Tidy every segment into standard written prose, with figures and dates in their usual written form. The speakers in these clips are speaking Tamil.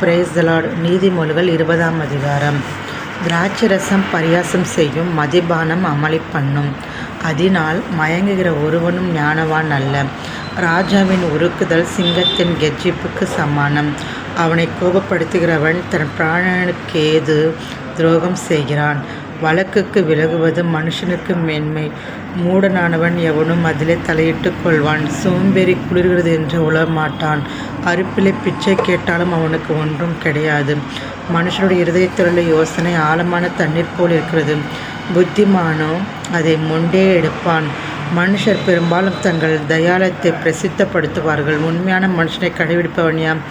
Praise the Lord. நீதிமொழிகள் 20ஆம் அதிகாரம். திராட்சரசம் பரியாசம் செய்யும், மதிபானம் அமளி பண்ணும். அதனால் மயங்குகிற ஒருவனும் ஞானவான் அல்ல. ராஜாவின் உருக்குதல் சிங்கத்தின் கெர்ச்சிப்புக்கு சமானம். அவனை கோபப்படுத்துகிறவன் தன் பிராணனுக்கேது துரோகம் செய்கிறான். வழக்குக்கு விலகுவது மனுஷனுக்கு மேன்மை. மூடனானவன் எவனும் அதிலே தலையிட்டு கொள்வான். சோம்பேறி குளிர்கிறது என்று உளமாட்டான். அறுப்பிலே பிச்சை கேட்டாலும் அவனுக்கு ஒன்றும் கிடையாது. மனுஷனுடைய இருதயத்திலுள்ள யோசனை ஆழமான தண்ணீர் போல் இருக்கிறது. புத்திமானோ அதை மொண்டே எடுப்பான். மனுஷர் பெரும்பாலும் தங்கள் தயாளத்தை பிரசித்தப்படுத்துவார்கள். உண்மையான மனுஷனை கடைபிடிப்பவன் யாம்?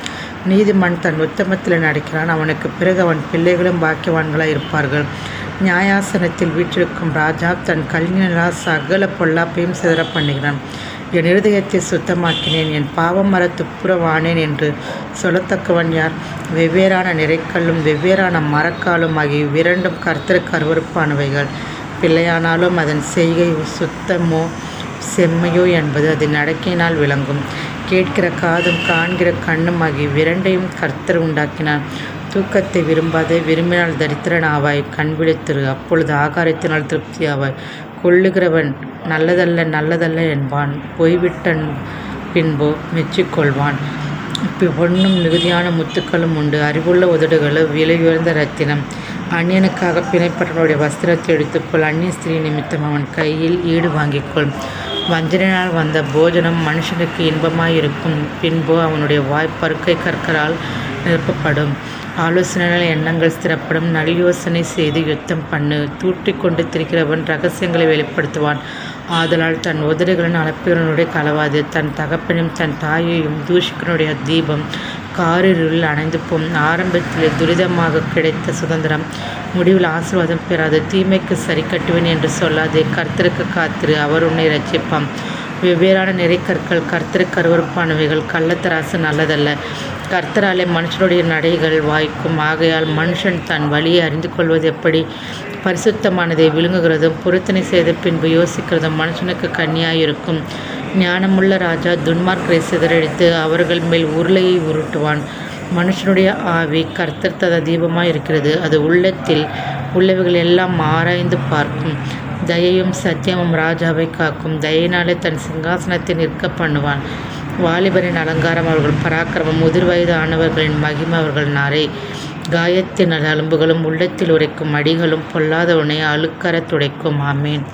நீதிமான் தன் உத்தமத்தில் நடக்கிறான். அவனுக்கு பிறகு அவன் பிள்ளைகளும் பாக்கியவான்களாய் இருப்பார்கள். நியாயாசனத்தில் வீற்றிருக்கும் ராஜா தன் கல்வியினால் சகல பொல்லாப்பையும் சிதற பண்ணுகிறான். என் இருதயத்தை சுத்தமாக்கினேன், என் பாவமர துப்புரவானேன் என்று சொல்லத்தக்கவன் யார்? வெவ்வேறான நிறைக்கல்லும் வெவ்வேறான மரக்காலும் ஆகிய இவ்விரண்டும் கர்த்தருக்கு அருவருப்பானவைகள். பிள்ளையானாலும் அதன் செய்கை சுத்தமோ செம்மையோ என்பது அதன் நடக்கையினால் விளங்கும். கேட்கிற காதும் காண்கிற கண்ணும் ஆகிய இவ்விரண்டையும் கர்த்தர் உண்டாக்கினார். தூக்கத்தை விரும்பாதே, விரும்பினால் தரித்திரன் ஆவாய். கண் விழித்திரு, அப்பொழுது ஆகாரத்தினால் திருப்தி ஆவாய். கொள்ளுகிறவன் நல்லதல்ல நல்லதல்ல என்பான், பொய்விட்ட பின்போ மெச்சிக்கொள்வான். பொன்னும் மிகுதியான முத்துக்களும் உண்டு, அறிவுள்ள உதடுகளும் விலையுயர்ந்த இரத்தினம். அந்நியனுக்காக பிணைப்பட்டவனுடைய வஸ்திரத்தை எடுத்துக்கொள், அந்நிய ஸ்திரீ நிமித்தம் அவன் கையில் ஈடு வாங்கிக்கொள். வஞ்சனையால் வந்த போஜனம் மனுஷனுக்கு இன்பமாயிருக்கும், பின்போ அவனுடைய வாய்ப்பருக்கை கற்களால் நிரப்பப்படும். ஆலோசனையால் எண்ணங்கள் ஸ்திரப்படும், நல்யோசனை செய்து யுத்தம் பண்ணு. தூற்றிக் கொண்டு திரிக்கிறவன் இரகசியங்களை வெளிப்படுத்துவான். ஆதலால் தன் உதடுகளின் அளப்பினுடைய கலவாது. தன் தகப்பனையும் தன் தாயையும் தூஷிக்கனுடைய தீபம் காரிருளில் அணைந்து போம். ஆரம்பத்தில் துரிதமாக கிடைத்த சுதந்திரம் முடிவில் ஆசீர்வாதம் பெறாது. தீமைக்கு சரி கட்டுவேன் என்று சொல்லாதே, கர்த்தருக்கு காத்திரு, அவர் உன்னை இரட்சிப்பான். வெவ்வேறான நிறைக்கற்கள் கர்த்தருக்கு அருவருப்பானவைகள். கள்ளத்தராசு நல்லதல்ல. கர்த்தராலே மனுஷனுடைய நடைகள் வாய்க்கும். ஆகையால் மனுஷன் தன் வழியை அறிந்து கொள்வது எப்படி? பரிசுத்தமானதை விழுங்குகிறதும் பொருத்தனை செய்த பின்பு யோசிக்கிறதும் மனுஷனுக்கு கண்ணியாயிருக்கும். ஞானமுள்ள ராஜா துன்மார்க்கரை சிதறடித்து அவர்கள் மேல் உருளையை உருட்டுவான். மனுஷனுடைய ஆவி கர்த்தர் தத தீபமாய் இருக்கிறது. அது உள்ளத்தில் உள்ளவைகள் எல்லாம் ஆராய்ந்து பார்க்கும். தயையும் சத்தியமும் ராஜாவை காக்கும். தயினாலே தன் சிங்காசனத்தை நிற்க பண்ணுவான். வாலிபரின் அலங்காரம் அவர்கள் பராக்கிரமம், முதிர் வயது ஆனவர்களின் மகிமை அவர்கள் நாரை. காயத்தின் அலும்புகளும் உள்ளத்தில் உரைக்கும் அடிகளும் பொல்லாதவனை அழுக்கற துடைக்கும். ஆமேன்.